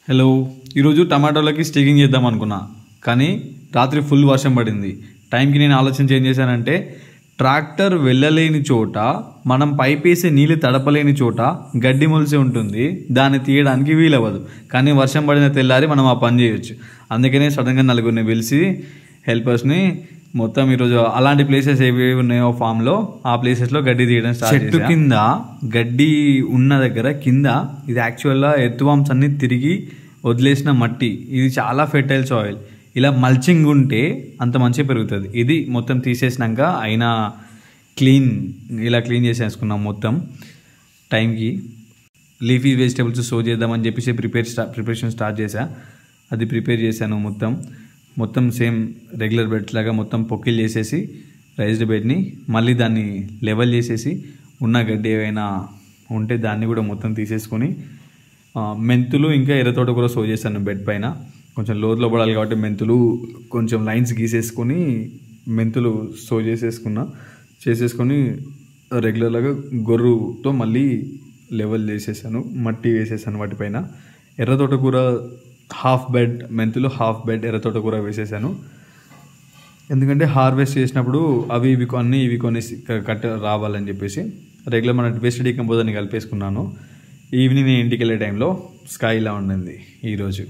Hello, ఈరోజు టమాటోలకి sticking చేద్దాం అనుకున్నా, కానీ రాత్రి ఫుల్ వర్షం పడింది. టైంకి నేను ఆలోచించి ఏం చేశానంటే, ట్రాక్టర్ వెళ్ళలేని చోట, మనం పైప్ వేసే నీళ్ళు తడపలేని చోట గడ్డి మొలిసి ఉంటుంది, దాన్ని తీయడానికి వీలవ్వదు. కానీ వర్షం పడిన తెల్లారి మనం ఆ పని చేయొచ్చు. అందుకనే సడన్గా నలుగురిని పిలిచి హెల్పర్స్ని మొత్తం ఈరోజు అలాంటి ప్లేసెస్ ఏవి ఉన్నాయో ఫామ్లో ఆ ప్లేసెస్లో గడ్డి తీయడం స్టార్ట్ చేశాను. చెట్టు కింద గడ్డి ఉన్న దగ్గర కింద ఇది యాక్చువల్గా ఎర్త్వామ్స్ అన్ని తిరిగి వదిలేసిన మట్టి. ఇది చాలా ఫెర్టైల్ సాయిల్. ఇలా మల్చింగ్ ఉంటే అంత మంచిగా పెరుగుతుంది. ఇది మొత్తం తీసేసినాక అయినా ఇలా క్లీన్ చేసేసుకున్నాం మొత్తం టైంకి. లీఫీ వెజిటేబుల్స్ సో చేద్దామని చెప్పేసి ప్రిపరేషన్ స్టార్ట్ చేశా. అది ప్రిపేర్ చేశాను మొత్తం సేమ్ రెగ్యులర్ బెడ్స్ లాగా మొత్తం పొక్కిల్ చేసేసి రైస్డ్ బెడ్ని మళ్ళీ దాన్ని లెవెల్ చేసేసి ఉన్న గడ్డి ఏవైనా ఉంటే దాన్ని కూడా మొత్తం తీసేసుకొని మెంతులు ఇంకా ఎర్రతోట కూడా సో చేశాను బెడ్ పైన. కొంచెం లోతులో పడాలి కాబట్టి మెంతులు కొంచెం లైన్స్ గీసేసుకొని మెంతులు సో చేసేసుకొని రెగ్యులర్గా గొర్రుతో మళ్ళీ లెవెల్ చేసేసాను, మట్టి వేసేసాను వాటిపైన. ఎర్రతోట కూర హాఫ్ బెడ్ మెంతులు, హాఫ్ బెడ్ ఎర్రతోట కూర వేసేసాను. ఎందుకంటే హార్వెస్ట్ చేసినప్పుడు అవి ఇవి కొన్ని కట్ రావాలని చెప్పేసి రెగ్యులర్ మన వేస్ట్ డీకంపోజర్ని కలిపేసుకున్నాను. ఈవినింగ్ నేను ఇంటికి వెళ్ళే టైంలో స్కై ఇలా ఉండింది ఈరోజు.